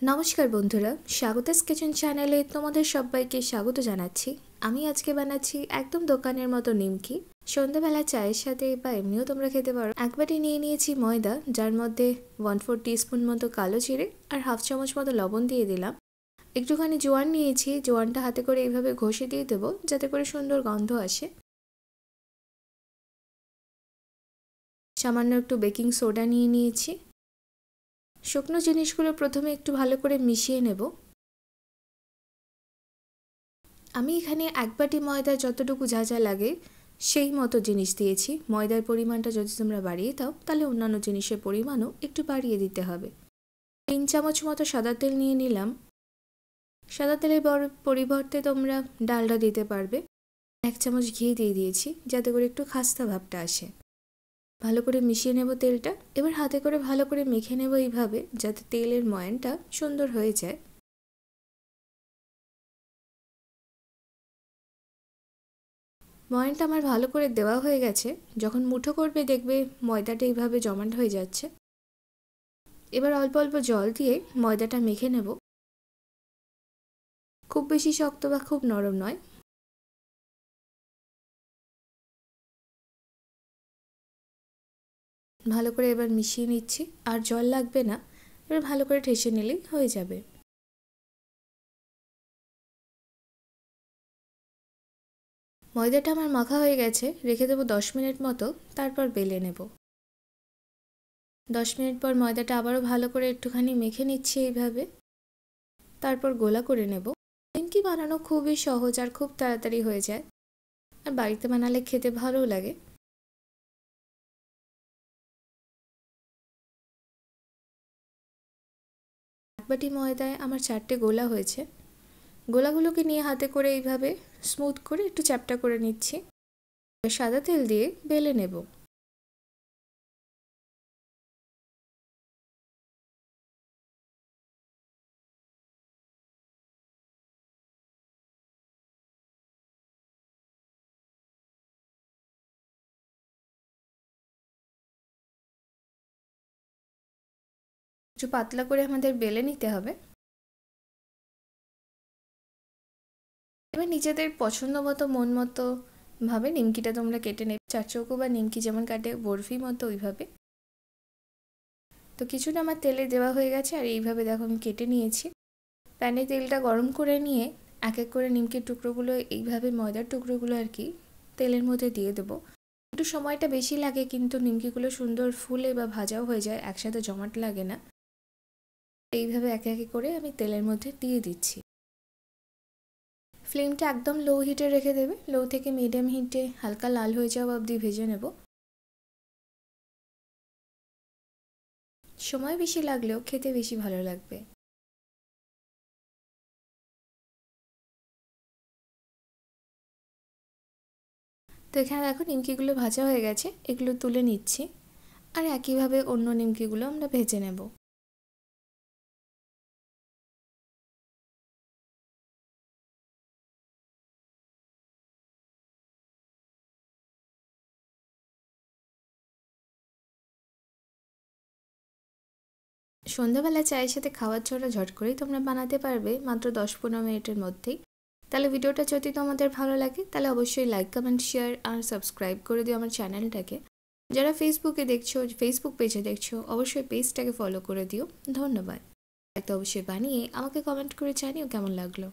নমস্কার বন্ধুরা, স্বাগতাস কিচেন চ্যানেলে তোমাদের সবাইকে স্বাগত জানাচ্ছি। আমি আজকে বানাচ্ছি একদম দোকানের মতো নিমকি। সন্ধ্যাবেলা চায়ের সাথে বা এমনিও তোমরা খেতে পারো। এক বাটি নিয়ে নিয়েছি ময়দা, যার মধ্যে 1/4 টিস্পুন মতো কালো জিরে আর হাফ চামচ মতো লবণ দিয়ে দিলাম। একটুখানি জোয়ান নিয়েছি, জোয়ানটা হাতে করে এইভাবে ঘষে দিয়ে দেবো যাতে করে সুন্দর গন্ধ আসে। সামান্য একটু বেকিং সোডা নিয়ে নিয়েছি। শুকনো জিনিসগুলো প্রথমে একটু ভালো করে মিশিয়ে নেব। আমি এখানে এক বাটি ময়দা যতটুকু যা যা লাগে সেই মতো জিনিস দিয়েছি। ময়দার পরিমাণটা যদি তোমরা বাড়িয়ে দাও তাহলে অন্যান্য জিনিসের পরিমাণও একটু বাড়িয়ে দিতে হবে। 3 চামচ মতো সাদা তেল নিয়ে নিলাম। সাদা তেলের পরিবর্তে তোমরা ডালডা দিতে পারবে। 1 চামচ ঘি দিয়ে দিয়েছি যাতে করে একটু খাস্তা ভাবটা আসে। ভালো করে মিশিয়ে নেব তেলটা। এবার হাতে করে ভালো করে মেখে নেব এইভাবে যাতে তেলের ময়ানটা সুন্দর হয়ে যায়। ময়ানটা আমার ভালো করে দেওয়া হয়ে গেছে। যখন মুঠো করবে দেখবে ময়দাটা এইভাবে জমাট হয়ে যাচ্ছে। এবার অল্প অল্প জল দিয়ে ময়দাটা মেখে নেব। খুব বেশি শক্ত বা খুব নরম নয়। ভালো করে এবার মিশিয়ে নিচ্ছি। আর জল লাগবে না, এবার ভালো করে ঠেসে নিলেই হয়ে যাবে। ময়দাটা আমার মাখা হয়ে গেছে, রেখে দেবো 10 মিনিট মতো, তারপর বেলে নেব। 10 মিনিট পর ময়দাটা আবারও ভালো করে একটুখানি মেখে নিচ্ছি এইভাবে, তারপর গোলা করে নেব। নিমকি বানানো খুবই সহজ আর খুব তাড়াতাড়ি হয়ে যায়, আর বাড়িতে বানালে খেতে ভালোও লাগে। এক বাটি ময়দায় আমার 4টে গোলা হয়েছে। গোলাগুলোকে নিয়ে হাতে করে এইভাবে স্মুথ করে একটু চ্যাপ্টা করে নিচ্ছি। সাদা তেল দিয়ে বেলে নেব। একটু পাতলা করে আমাদের বেলে নিতে হবে। এবার নিজেদের পছন্দ মতো মন মতো ভাবে নিমকিটা তোমরা কেটে নেবে। চারচৌকো বা নিমকি যেমন কাটে বরফি মতো ওইভাবে। তো কিছুটা আমার তেলে দেওয়া হয়ে গেছে, আর এইভাবে দেখো আমি কেটে নিয়েছি। প্যানে তেলটা গরম করে নিয়ে এক এক করে নিমকির টুকরোগুলো এইভাবে ময়দার টুকরোগুলো আর কি তেলের মধ্যে দিয়ে দেবো। একটু সময়টা বেশি লাগে, কিন্তু নিমকিগুলো সুন্দর ফুলে বা ভাজাও হয়ে যায়, একসাথে জমাট লাগে না। এইভাবে একে একে করে আমি তেলের মধ্যে দিয়ে দিচ্ছি। ফ্লেমটা একদম লো হিটে রেখে দেবে। লো থেকে মিডিয়াম হিটে হালকা লাল হয়ে যাওয়া অবধি ভেজে নেব। সময় বেশি লাগলেও খেতে বেশি ভালো লাগবে। তো এখানে দেখো নিমকিগুলো ভাজা হয়ে গেছে, এগুলো তুলে নিচ্ছি। আর একইভাবে অন্য নিমকিগুলো আমরা ভেজে নেব। সন্ধ্যাবেলা চায়ের সাথে খাওয়ার জন্য ঝট করেই তোমরা বানাতে পারবে মাত্র 10-15 মিনিটের মধ্যেই। তাহলে ভিডিওটা যদি তোমাদের ভালো লাগে তাহলে অবশ্যই লাইক, কমেন্ট, শেয়ার আর সাবস্ক্রাইব করে দিও আমার চ্যানেলটাকে। যারা ফেসবুকে দেখছো, ফেসবুক পেজে দেখছো, অবশ্যই পেজটাকে ফলো করে দিও। ধন্যবাদ। তো অবশ্যই বানিয়ে আমাকে কমেন্ট করে জানিও কেমন লাগলো।